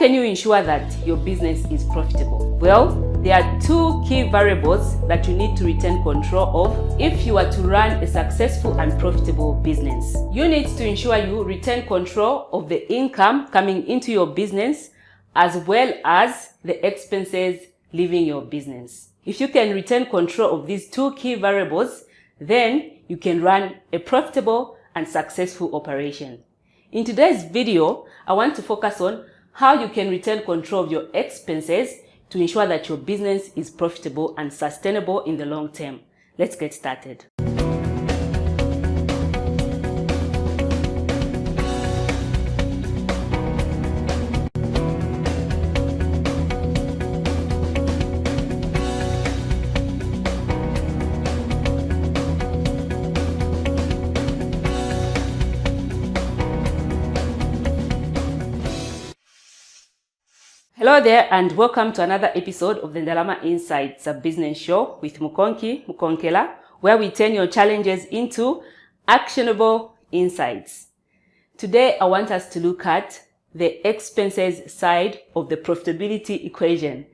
can you ensure that your business is profitable? Well, there are two key variables that you need to retain control of if you are to run a successful and profitable business. You need to ensure you retain control of the income coming into your business as well as the expenses leaving your business. If you can retain control of these two key variables, then you can run a profitable and successful operation. In today's video, I want to focus on how you can retain control of your expenses to ensure that your business is profitable and sustainable in the long term. Let's get started. Hello there and welcome to another episode of the Ndalama Insights, a business show with Mukonki Mukonkela, where we turn your challenges into actionable insights. Today, I want us to look at the expenses side of the profitability equation.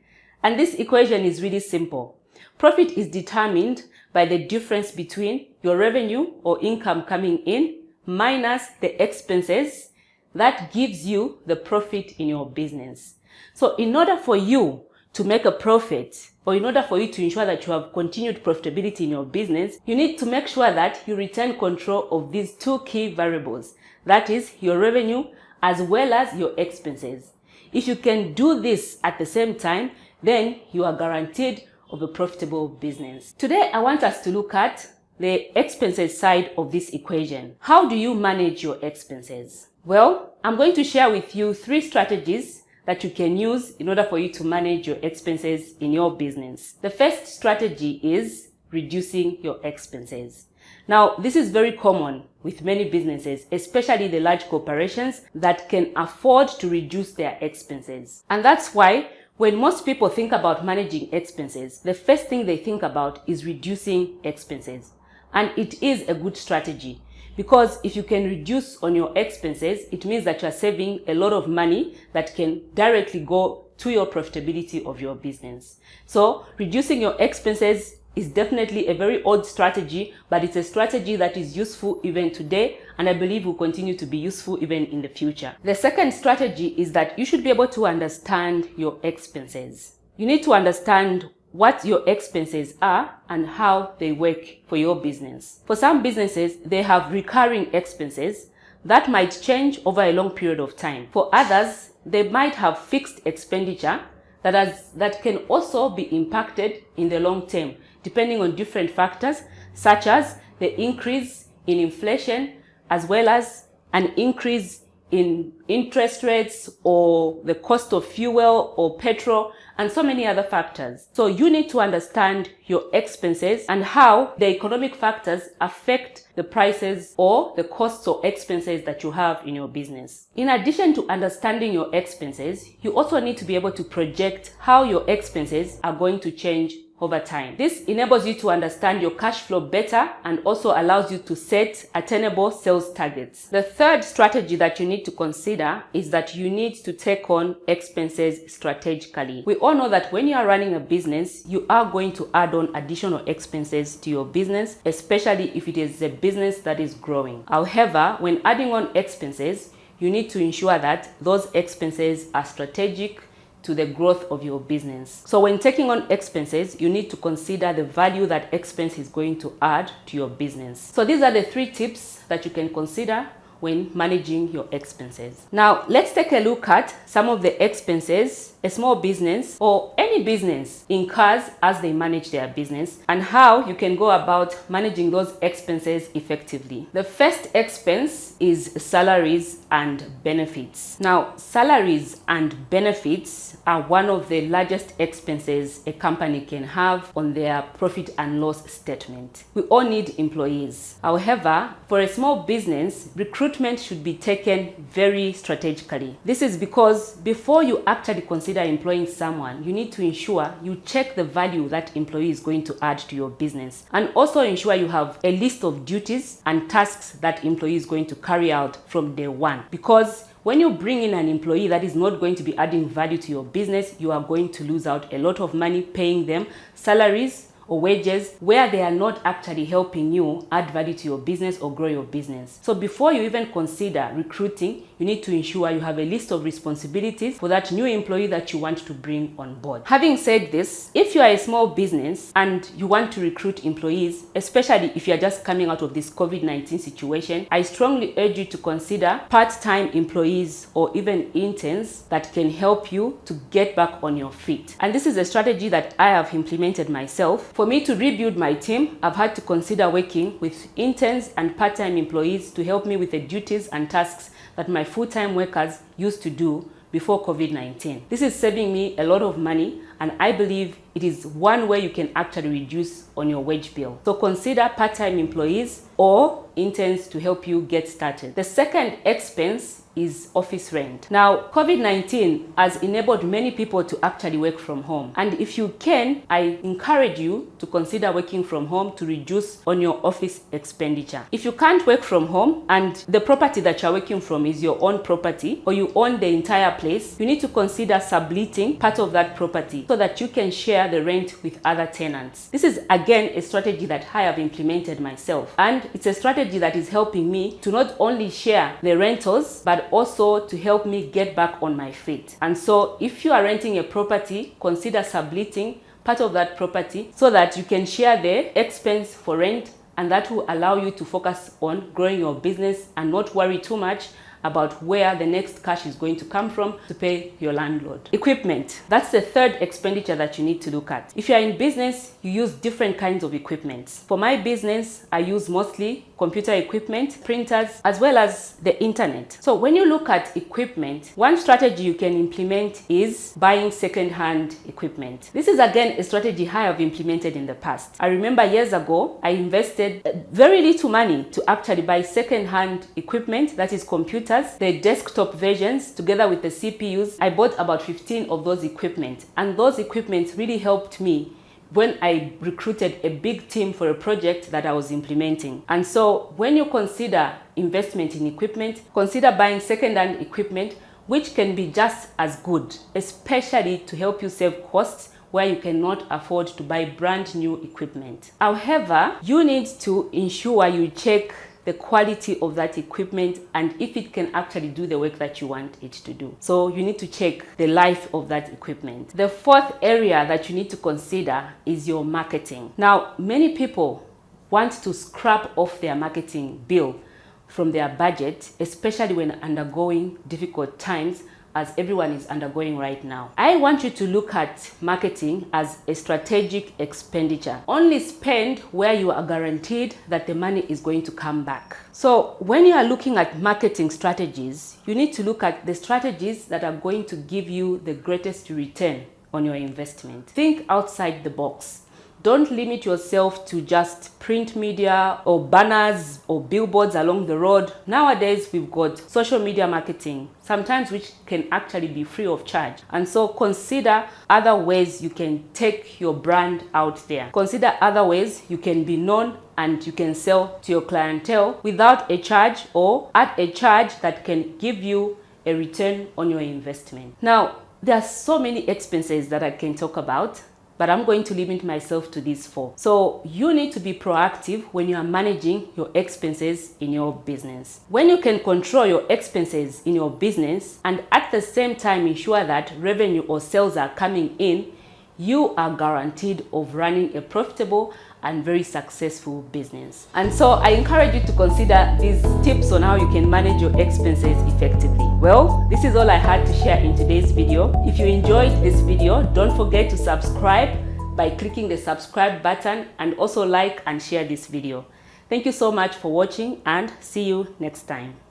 And this equation is really simple. Profit is determined by the difference between your revenue or income coming in minus the expenses. That gives you the profit in your business. So in order for you to make a profit, or in order for you to ensure that you have continued profitability in your business, you need to make sure that you retain control of these two key variables. That is your revenue as well as your expenses. If you can do this at the same time, then you are guaranteed of a profitable business. Today, I want us to look at the expenses side of this equation. How do you manage your expenses? Well, I'm going to share with you 3 strategies that you can use in order for you to manage your expenses in your business. The first strategy is reducing your expenses. Now, this is very common with many businesses, especially the large corporations that can afford to reduce their expenses. And that's why when most people think about managing expenses, the first thing they think about is reducing expenses. And it is a good strategy. Because if you can reduce on your expenses, it means that you are saving a lot of money that can directly go to your profitability of your business. So reducing your expenses is definitely a very old strategy, but it's a strategy that is useful even today, and I believe will continue to be useful even in the future. The second strategy is that you should be able to understand your expenses. You need to understand what your expenses are and how they work for your business. For some businesses, they have recurring expenses that might change over a long period of time. For others, they might have fixed expenditure that can also be impacted in the long term, depending on different factors, such as the increase in inflation, as well as an increase in interest rates or the cost of fuel or petrol, and so many other factors. So you need to understand your expenses and how the economic factors affect the prices or the costs or expenses that you have in your business. In addition to understanding your expenses, you also need to be able to project how your expenses are going to change over time. This enables you to understand your cash flow better and also allows you to set attainable sales targets. The third strategy that you need to consider is that you need to take on expenses strategically. We all know that when you are running a business, you are going to add on additional expenses to your business, especially if it is a business that is growing. However, when adding on expenses, you need to ensure that those expenses are strategic to the growth of your business. So when taking on expenses, you need to consider the value that expense is going to add to your business. So these are the 3 tips that you can consider when managing your expenses. Now, let's take a look at some of the expenses a small business or any business incurs as they manage their business and how you can go about managing those expenses effectively. The first expense is salaries and benefits. Now, salaries and benefits are one of the largest expenses a company can have on their profit and loss statement. We all need employees. However, for a small business, recruitment should be taken very strategically. This is because before you actually consider employing someone, you need to ensure you check the value that employee is going to add to your business, and also ensure you have a list of duties and tasks that employee is going to carry out from day one. Because when you bring in an employee that is not going to be adding value to your business, you are going to lose out a lot of money paying them salaries or wages where they are not actually helping you add value to your business or grow your business. So before you even consider recruiting, you need to ensure you have a list of responsibilities for that new employee that you want to bring on board. Having said this, if you are a small business and you want to recruit employees, especially if you are just coming out of this COVID-19 situation, I strongly urge you to consider part-time employees or even interns that can help you to get back on your feet. And this is a strategy that I have implemented myself. For me to rebuild my team, I've had to consider working with interns and part-time employees to help me with the duties and tasks that my full-time workers used to do before COVID-19. This is saving me a lot of money, and I believe it is one way you can actually reduce on your wage bill. So consider part-time employees or interns to help you get started. The second expense is office rent. Now, COVID-19 has enabled many people to actually work from home. And if you can, I encourage you to consider working from home to reduce on your office expenditure. If you can't work from home and the property that you're working from is your own property, or you own the entire place, you need to consider subletting part of that property so that you can share the rent with other tenants. This is again a strategy that I have implemented myself, and it's a strategy that is helping me to not only share the rentals but also to help me get back on my feet. And so if you are renting a property, consider subletting part of that property so that you can share the expense for rent, and that will allow you to focus on growing your business and not worry too much about where the next cash is going to come from to pay your landlord. Equipment. That's the third expenditure that you need to look at. If you are in business, you use different kinds of equipment. For my business, I use mostly computer equipment, printers, as well as the internet. So when you look at equipment, one strategy you can implement is buying second-hand equipment. This is again a strategy I have implemented in the past. I remember years ago, I invested very little money to actually buy second-hand equipment, that is computers, the desktop versions, together with the CPUs. I bought about 15 of those equipment, and those equipment really helped me when I recruited a big team for a project that I was implementing. And so when you consider investment in equipment, consider buying second-hand equipment, which can be just as good, especially to help you save costs where you cannot afford to buy brand new equipment. However, you need to ensure you check the quality of that equipment and if it can actually do the work that you want it to do. So you need to check the life of that equipment. The fourth area that you need to consider is your marketing. Now, many people want to scrap off their marketing bill from their budget, especially when undergoing difficult times, as everyone is undergoing right now. I want you to look at marketing as a strategic expenditure. Only spend where you are guaranteed that the money is going to come back. So when you are looking at marketing strategies, you need to look at the strategies that are going to give you the greatest return on your investment. Think outside the box. Don't limit yourself to just print media or banners or billboards along the road. Nowadays, we've got social media marketing, sometimes which can actually be free of charge. And so consider other ways you can take your brand out there. Consider other ways you can be known and you can sell to your clientele without a charge or at a charge that can give you a return on your investment. Now, there are so many expenses that I can talk about, but I'm going to limit myself to these four. So you need to be proactive when you are managing your expenses in your business. When you can control your expenses in your business and at the same time ensure that revenue or sales are coming in, you are guaranteed of running a profitable and very successful business. And so I encourage you to consider these tips on how you can manage your expenses effectively. Well, this is all I had to share in today's video. If you enjoyed this video, don't forget to subscribe by clicking the subscribe button and also like and share this video. Thank you so much for watching and see you next time.